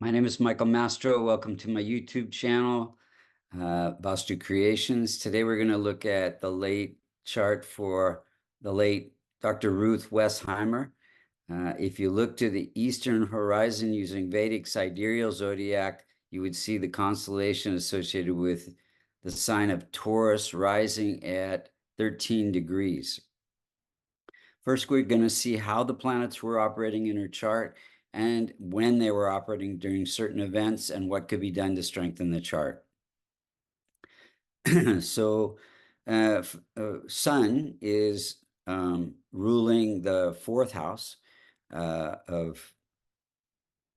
My name is Michael Mastro. Welcome to my YouTube channel, Vastu Creations. Today we're going to look at the late chart for the late Dr. Ruth Westheimer. If you look to the eastern horizon using Vedic sidereal zodiac, you would see the constellation associated with the sign of Taurus rising at 13 degrees. First, we're going to see how the planets were operating in her chart and when they were operating during certain events and what could be done to strengthen the chart. So, Sun is ruling the fourth house of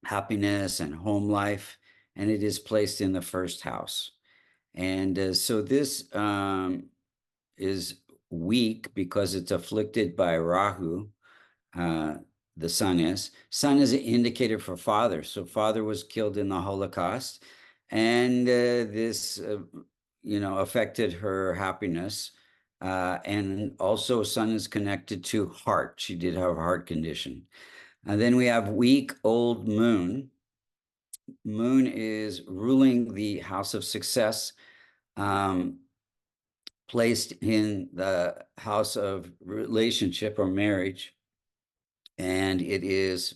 happiness and home life, and it is placed in the first house. And so this is weak because it's afflicted by Rahu. The sun is. Sun is an indicator for father. So father was killed in the Holocaust, and this, affected her happiness. And also, sun is connected to heart. She did have a heart condition. And then we have weak old moon. Moon is ruling the house of success, placed in the house of relationship or marriage. And it is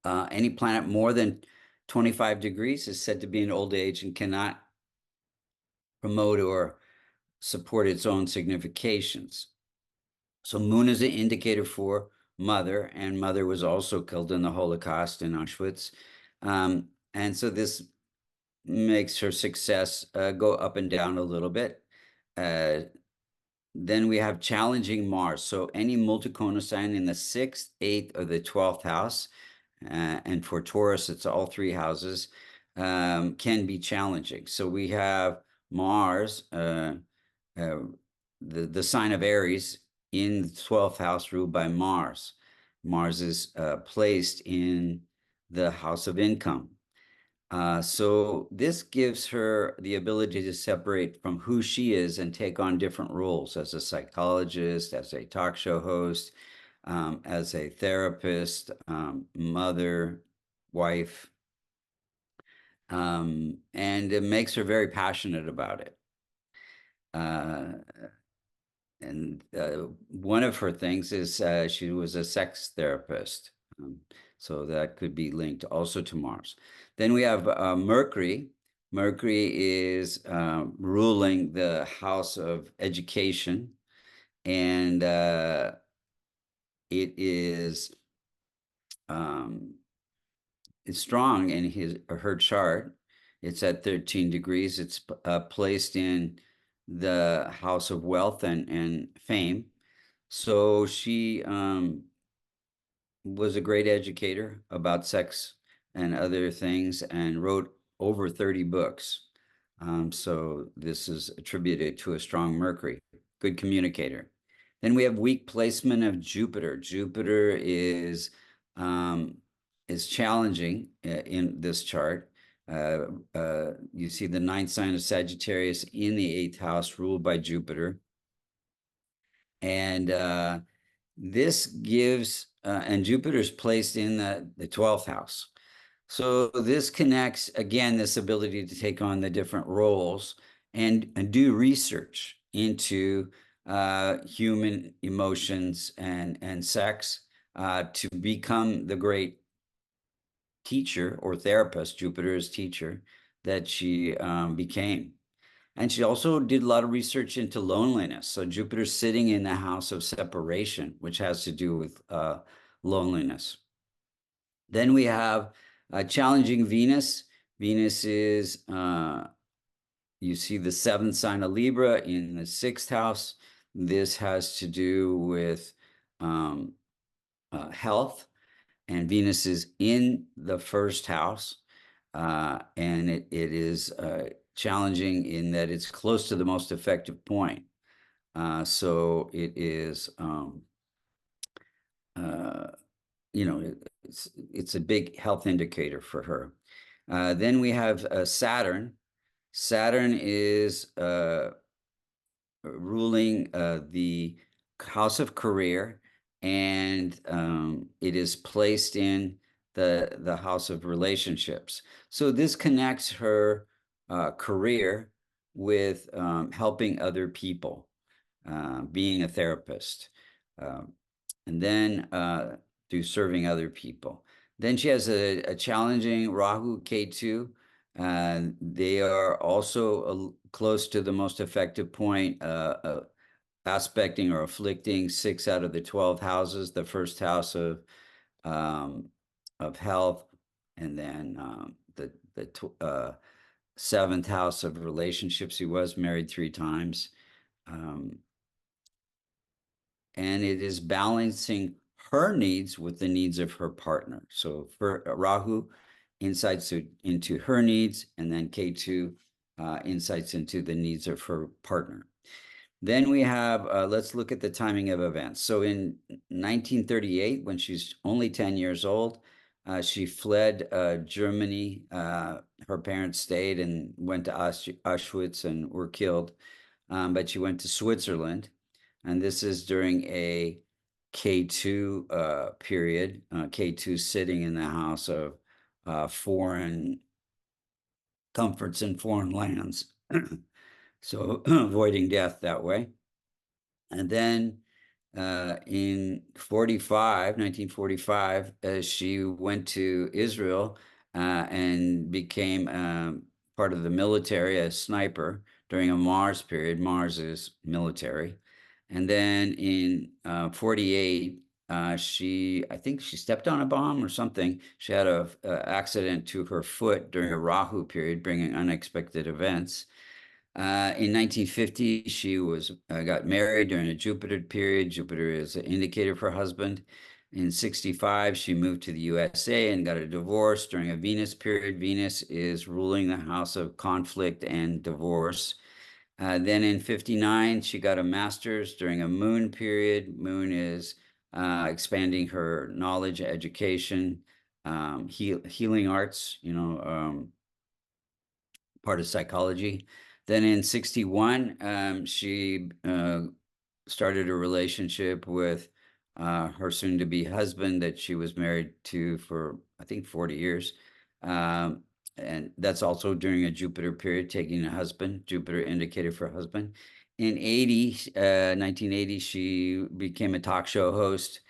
any planet more than 25 degrees is said to be in old age and cannot promote or support its own significations. So moon is an indicator for mother, and mother was also killed in the Holocaust in Auschwitz. And so this makes her success go up and down a little bit. Then we have challenging Mars. So any multiconal sign in the 6th, 8th, or the 12th house, and for Taurus, it's all three houses, can be challenging. So we have Mars, the sign of Aries, in the 12th house ruled by Mars. Mars is placed in the house of income. So this gives her the ability to separate from who she is and take on different roles as a psychologist, as a talk show host, as a therapist, mother, wife, and it makes her very passionate about it. And one of her things is she was a sex therapist. So that could be linked also to Mars. Then we have Mercury. Mercury is ruling the house of education, and it is it's strong in her chart. It's at 13 degrees. It's placed in the house of wealth and fame. So she was a great educator about sex and other things and wrote over 30 books. So this is attributed to a strong Mercury, good communicator. Then we have weak placement of Jupiter. Jupiter is challenging in this chart. You see the 9th sign of Sagittarius in the 8th house ruled by Jupiter. And this gives, and Jupiter's placed in the 12th house. So this connects, again, this ability to take on the different roles and do research into human emotions and sex to become the great teacher or therapist, Jupiter's teacher, that she became. And she also did a lot of research into loneliness. So Jupiter's sitting in the house of separation, which has to do with loneliness. Then we have challenging Venus. Venus is, you see the 7th sign of Libra in the 6th house. This has to do with health. And Venus is in the 1st house. And it is challenging in that it's close to the most effective point. So it is, it's a big health indicator for her. Then we have Saturn. Saturn is ruling the house of career, and it is placed in the house of relationships. So this connects her career with helping other people, being a therapist, and then through serving other people. Then she has a challenging Rahu Ketu. They are also close to the most effective point, aspecting or afflicting 6 out of the 12 houses, the first house of health, and then the seventh house of relationships. He was married 3 times. And it is balancing her needs with the needs of her partner. So for Rahu, insights into her needs, and then Ketu, insights into the needs of her partner. Then we have, let's look at the timing of events. So in 1938, when she's only 10 years old, she fled Germany. Her parents stayed and went to Auschwitz and were killed. But she went to Switzerland. And this is during a K2 period, K2 sitting in the house of foreign comforts in foreign lands. So avoiding death that way. And then in 1945, she went to Israel and became part of the military, a sniper during a Mars period. Mars is military. And then in 48, I think she stepped on a bomb or something. She had a accident to her foot during a Rahu period, bringing unexpected events. In 1950, she got married during a Jupiter period. Jupiter is an indicator for husband. In 65, she moved to the USA and got a divorce during a Venus period. Venus is ruling the house of conflict and divorce. Then in 59, she got a master's during a moon period. Moon is expanding her knowledge, education, healing arts, part of psychology. Then in 61, she started a relationship with her soon-to-be husband that she was married to for, I think, 40 years. And that's also during a Jupiter period, taking a husband, Jupiter indicated for husband. In 1980, she became a talk show host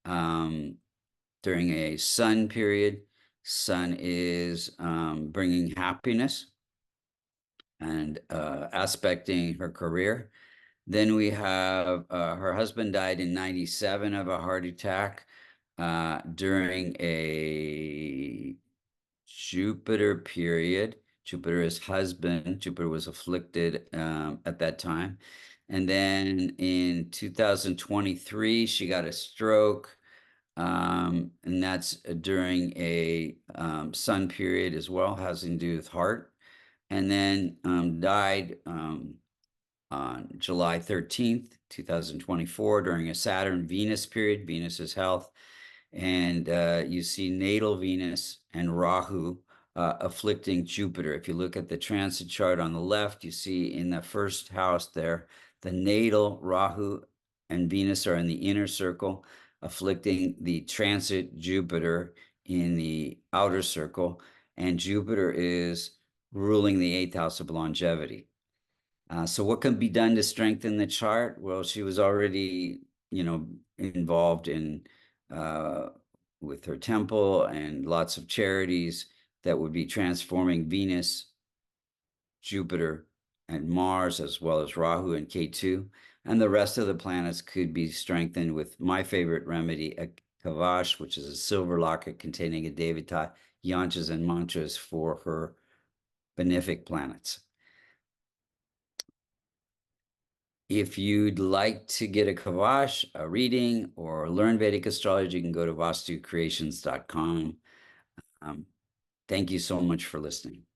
during a Sun period. Sun is bringing happiness and aspecting her career. Then we have her husband died in 97 of a heart attack during a Jupiter period. Jupiter is husband. Jupiter was afflicted at that time. And then in 2023, she got a stroke. And that's during a Sun period as well, has to do with heart. And then died on July 13th, 2024, during a Saturn-Venus period. Venus is health. And you see natal Venus and Rahu afflicting Jupiter. If you look at the transit chart on the left, you see in the first house there, the natal Rahu and Venus are in the inner circle, afflicting the transit Jupiter in the outer circle. And Jupiter is ruling the 8th house of longevity. So what can be done to strengthen the chart? Well, she was already, involved in with her temple and lots of charities that would be transforming Venus, Jupiter, and Mars, as well as Rahu and Ketu. And the rest of the planets could be strengthened with my favorite remedy, a kavash, which is a silver locket containing a devata, yantras, and mantras for her benefic planets. If you'd like to get a kavash, a reading, or learn Vedic astrology, you can go to vastucreations.com. Thank you so much for listening.